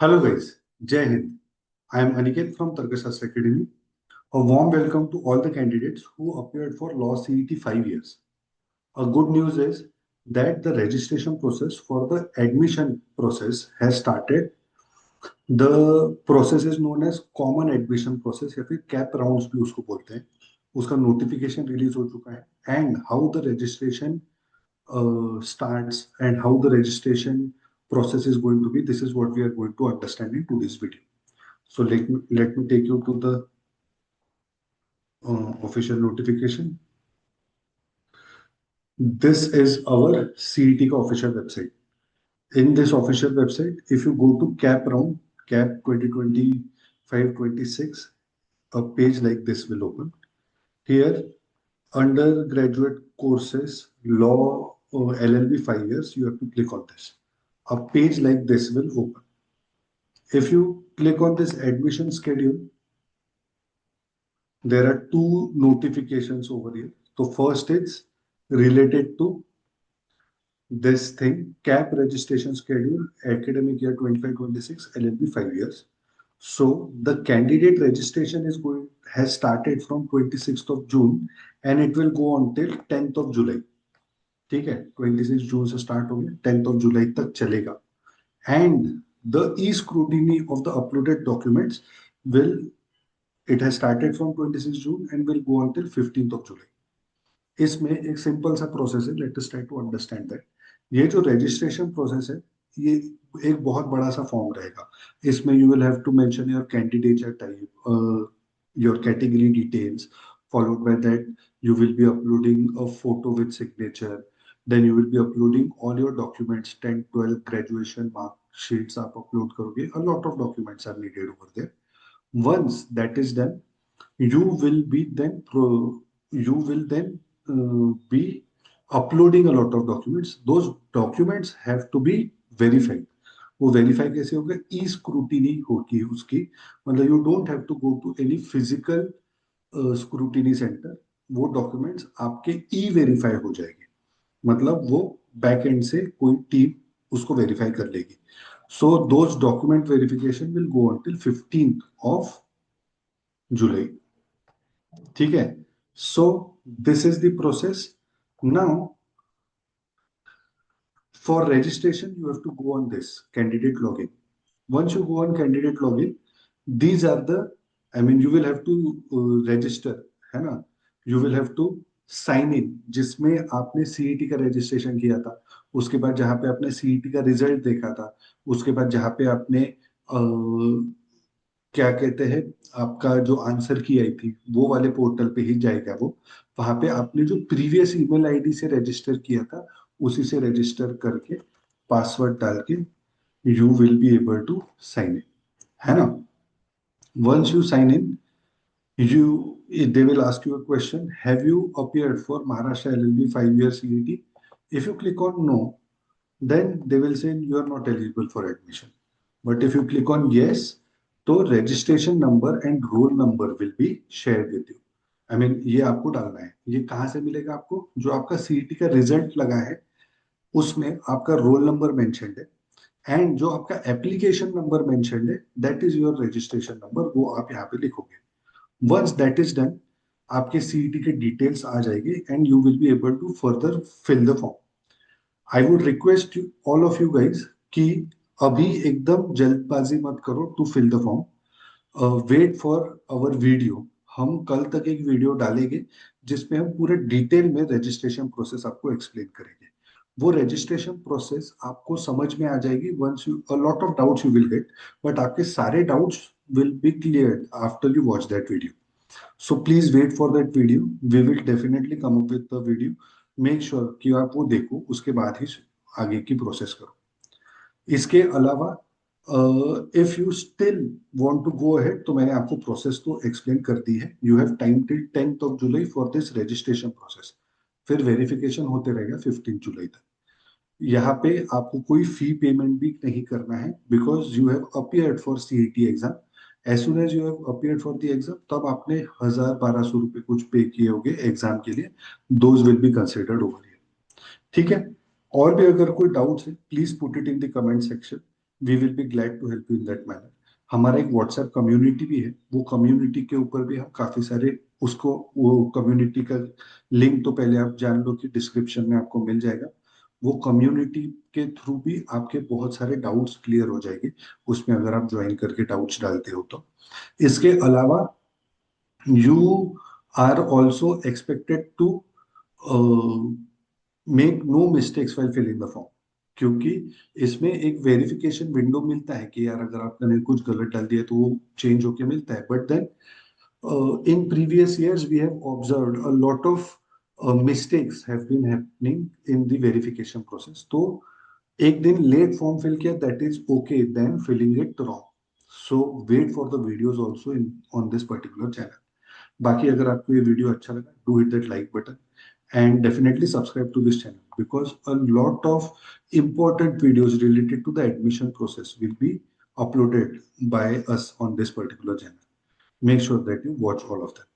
Hello guys, Jai Hind. I am Aniket from Tarkashastra Academy. A warm welcome to all the candidates who appeared for Law CET 5 years. A good news is that the registration process for the admission process has started. The process is known as Common Admission Process या फिर CAP rounds भी उसको बोलते हैं. उसका notification release हो चुका है. And how the registration starts and how the registration process is going to be, this is what we are going to understand in today's video. So let me take you to the official notification. This is our CET का official website. In this official website, if you go to CAP round, CAP 2025-26, a page like this will open. Here, undergraduate courses, law, LLB 5 years, you have to click on this. A page like this will open. If you click on this admission schedule, there are two notifications over here. So first is related to this thing, CAP registration schedule, academic year 25-26, LLB 5 years. So the candidate registration has started from 26th of June and it will go until 10th of July. ठीक है, 26 जून से start हो गया, 10th of July तक चलेगा. And the e-scrutiny of the uploaded documents will, it has started from 26 June and will go until 15th of July. इसमें एक simple सा प्रोसेस है, let us try to understand that. ये जो registration process है, ये एक बहुत बड़ा सा फॉर्म रहेगा. इसमें you will have to mention your candidature type, your category details, followed by that you will be uploading a photo with signature, then you will be uploading all your documents, 10 12 graduation mark sheets आप upload करोगे. A lot of documents are needed over there. Once that is done, you will be then be uploading a lot of documents. Those documents have to be verified. वो verify कैसे होगा? E scrutiny होगी उसकी. मतलब you don't have to go to any physical scrutiny centre. वो documents आपके e verify हो जाएंगे. मतलब वो बैक एंड से कोई टीम उसको वेरीफाई कर लेगी. So those document verification will go until 15th of July. ठीक है. So this is the process. Now for registration you have to go on this candidate login. Once you go on candidate login, these are the, I mean you will have to register, है ना. You will have to sign in, जिसमें आपने CET का registration किया था, उसके बाद जहां पे आपने सीईटी का रिजल्ट देखा था, उसके बाद जहां पे आपने क्या कहते हैं, आपका जो आंसर की आई थी वो वाले पोर्टल पे ही जाएगा वो. वहां पे आपने जो प्रीवियस ईमेल आईडी से रजिस्टर किया था उसी से रजिस्टर करके पासवर्ड डाल के you will be able to sign in, है ना. Once you sign in, you they will ask you a question, have you appeared for Maharashtra LLB 5-year CET? If you click on no, then they will say you are not eligible for admission. But if you click on yes, तो registration number and roll number will be shared with you. I mean ये आपको डालना है. ये कहाँ से मिलेगा आपको? जो आपका सीईटी का रिजल्ट लगा है उसमें आपका रोल नंबर मेंशन्ड है, एंड जो आपका एप्लीकेशन नंबर मेंशन्ड है that is your registration number. वो आप यहाँ पे लिखोगे. वंस दैट इज डन, आपके सीईटी के डिटेल्स आ जाएंगे and you will be able to further fill the form. I would request you all of you guys कि अभी एकदम जल्दबाजी मत करो to fill the form. Wait for our video. हम कल तक एक वीडियो डालेंगे जिसमें हम पूरे डिटेल में रजिस्ट्रेशन प्रोसेस आपको एक्सप्लेन करेंगे. वो रजिस्ट्रेशन प्रोसेस आपको समझ में आ जाएगी. Once you, a lot of doubts you will get, but आपके सारे doubts will be cleared after you watch that video. So please wait for that video. We will definitely come up with the video. Make sure कि आप वो देखो, उसके बाद ही आगे की प्रोसेस करो. इसके अलावा if you still want to go ahead, तो मैंने आपको प्रोसेस तो एक्सप्लेन कर दी है. You have time till 10th of July for this registration process. फिर वेरिफिकेशन होते रहेगा 15 जुलाई तक. यहाँ पे आपको कोई फी पेमेंट भी नहीं करना है because you have appeared for CET exam. As soon as you have appeared for the exam, तब आपने 1000-1200 रुपए कुछ पे किए होंगे एग्जाम के लिए. Those will be considered over here. ठीक है. और भी अगर कोई डाउट्स है please put it in the comment section. We will be glad to help you in that manner. हमारा एक व्हाट्सएप कम्युनिटी भी है, वो कम्युनिटी के ऊपर भी हम काफी सारे उसको, वो कम्युनिटी का लिंक तो पहले आप जान लो कि डिस्क्रिप्शन में आपको मिल जाएगा। वो कम्युनिटी के थ्रू भी आपके बहुत सारे डाउट्स क्लियर हो जाएंगे उसमें, अगर आप ज्वाइन करके डाउट्स डालते हो तो। इसके अलावा you are also expected to make no mistakes while filling the form, क्योंकि इसमें एक वेरिफिकेशन विंडो मिलता है कि यार अगर आपने कुछ गलत डाल दिया तो वो चेंज होके मिलता है, but then in previous years we have observed a lot of mistakes have been happening in the verification process। तो एक दिन लेट फॉर्म फिल किया, that is okay, then filling it wrong. So wait for the videos also in on this particular channel. बाकी अगर आपको ये video अच्छा लगा, do hit that like button and definitely subscribe to this channel because a lot of important videos related to the admission process will be uploaded by us on this particular channel. Make sure that you watch all of them.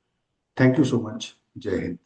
Thank you so much. Jai Hind.